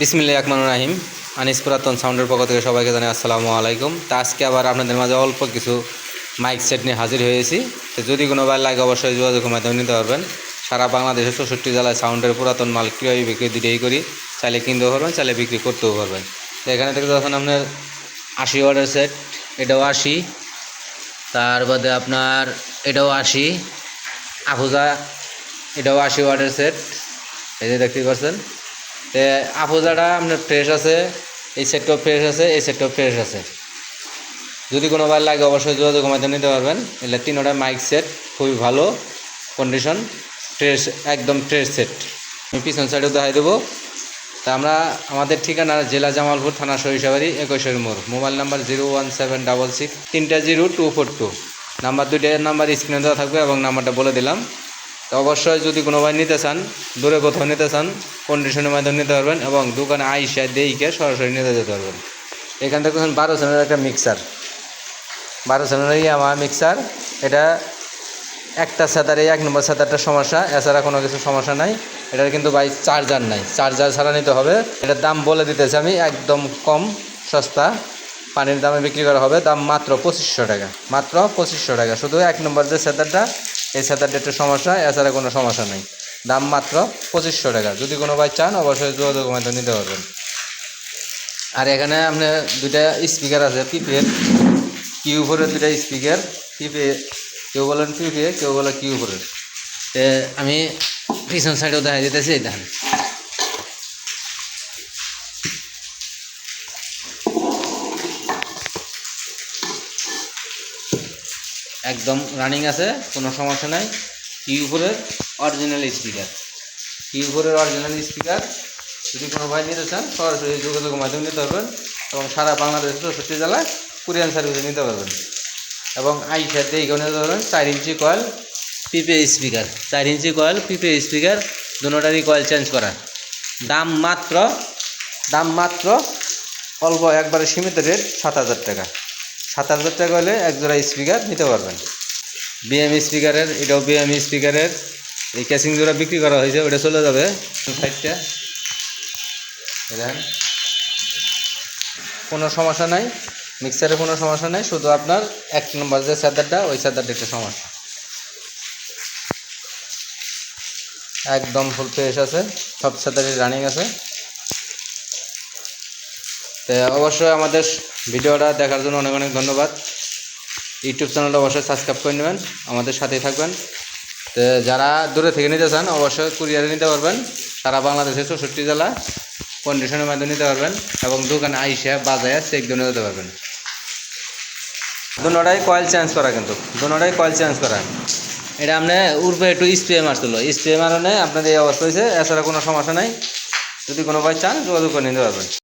বিসমিল্লাহির রহমানির রহিম। আনিস পুরাতন সাউন্ডের পক্ষ থেকে সবাইকে জানাই আসসালামু আলাইকুম। তা আজকে আবার আপনাদের মাঝে অল্প কিছু মাইক সেট নিয়ে হাজির হয়েছি। তো যদি কোনো বার লাগে অবশ্যই যোগাযোগের মাধ্যমে নিতে পারবেন। সারা বাংলাদেশের 64 জেলায় সাউন্ডের পুরাতন মাল ক্রয় বিক্রি দুটোই করি। চাইলে কিনতেও পারবেন, চাইলে বিক্রি করতেও পারবেন। তো এখানে থেকে যখন আপনার 80 ওয়াটের সেট, এটাও 80, তার বাদে আপনার এটাও 80, আফুজা এটাও 80 ওয়াটের সেট, এই যে দেখতে পাচ্ছেন। তো আফুজাটা আপনার ফ্রেশ আছে, এই সেটটাও ফ্রেশ আছে, এই সেটটাও ফ্রেশ আছে। যদি কোনো বার লাগে অবশ্যই যোগাযোগের মাধ্যমে নিতে পারবেন। এগুলো তিনটা মাইক সেট, খুবই ভালো কন্ডিশন, ফ্রেশ, একদম ফ্রেশ সেট। আমি পিছন সাইডেও দেখাই দেবো। তা আমরা আমাদের ঠিকানা জেলা জামালপুর, থানা সরিষাবাড়ি, 21 মোড়। Mobile number 01766 30242। নাম্বার দুইটার নাম্বার স্ক্রিনে দেওয়া থাকবে এবং নাম্বারটা বলে দিলাম। তো অবশ্যই যদি কোনো ভাই নিতে চান, দূরে কোথাও নিতে চান, কন্ডিশনের মাধ্যমে নিতে পারবেন এবং দোকানে আইসা দেখে সরাসরি নিতে যেতে পারবেন। এখান থেকে 12 চ্যানেলের একটা মিক্সার, 12 চ্যানেলেরই আমার মিক্সার। এটা একটা সেতারে 1 নম্বর সেতারটা সমস্যা, এছাড়া কোনো কিছু সমস্যা নাই। এটার কিন্তু ভাই চার্জার নাই, চার্জার ছাড়া নিতে হবে। এটার দাম বলে দিতেছি আমি, একদম কম সস্তা পানির দামে বিক্রি করা হবে। দাম মাত্র 2500 টাকা, মাত্র 2500 টাকা। শুধু 1 নম্বর যে সেতারটা, এই সেতারটা একটু সমস্যা, এছাড়া কোনো সমস্যা নেই। দাম মাত্র 2500 টাকা। যদি কোনো ভাই চান অবশ্যই যোগাযোগের মাধ্যমে নিতে পারবেন। আর এখানে আপনার দুইটা স্পিকার আছে, পিপিএর কিউফোরের দুইটা স্পিকার। পিপে কেউ বলেন পিপে, কেউ বলে কিউফোরের। আমি পিছন সাইডেও দেখা যেতেছি, এই দেখেন একদম রানিং আছে, কোনো সমস্যা নাই। কিউফোরের অরিজিনাল স্পিকার, কিউফোরের অরিজিনাল স্পিকার। যদি কোনো ভাই নিতে চান সরাসরি যোগাযোগের মাধ্যমে নিতে পারবেন এবং সারা বাংলাদেশ 64 জেলায় কুরিয়ার সার্ভিসে নিতে পারবেন। এবং আইসার দিয়ে এখানে নিতে পারবেন 4 ইঞ্চি কয়েল পিপে স্পিকার, 4 ইঞ্চি কয়েল পিপে স্পিকার, দুটোটারই কয়েল চেঞ্জ করা। দাম মাত্র অল্প, একবারে সীমিত রেট 7000 টাকা। 7000 টাকা হলে একজোড়া স্পিকার নিতে পারবেন। বিএম স্পিকারের, এটাও বিএম স্পিকারের এই ক্যাসিং জোড়া বিক্রি করা হয়েছে, ওটা চলে যাবে সাইডটা। দেখেন কোনো সমস্যা নাই, মিক্সারে কোনো সমস্যা নাই, শুধু আপনার 1 নম্বর যে চাদরটা, ওই চাদরটা একটু সমস্যা। একদম ফুল ফ্রেশ আছে, সব চাদরই রানিং আছে। তো অবশ্যই আমাদের ভিডিওটা দেখার জন্য অনেক অনেক ধন্যবাদ। ইউটিউব চ্যানেলটা অবশ্যই সাবস্ক্রাইব করে নেবেন, আমাদের সাথেই থাকবেন। তো যারা দূরে থেকে নিতে চান অবশ্যই কুরিয়ারে নিতে পারবেন। সারা বাংলাদেশে 64 জেলা কন্ডিশনের মাধ্যমে নিতে পারবেন এবং দোকানে আইসা বাজায় চেক দিয়ে নিতে পারবেন। দুটোটাই কয়েল চেঞ্জ করা, কিন্তু দুটোটাই কয়েল চেঞ্জ করা। এটা আপনি উর্বে একটু স্প্রে মারছিল, স্প্রে মারণে আপনাদের এই অবস্থা হয়েছে, এছাড়া কোনো সমস্যা নাই। যদি কোনো ভাই চান যোগাযোগ করে নিতে পারবেন।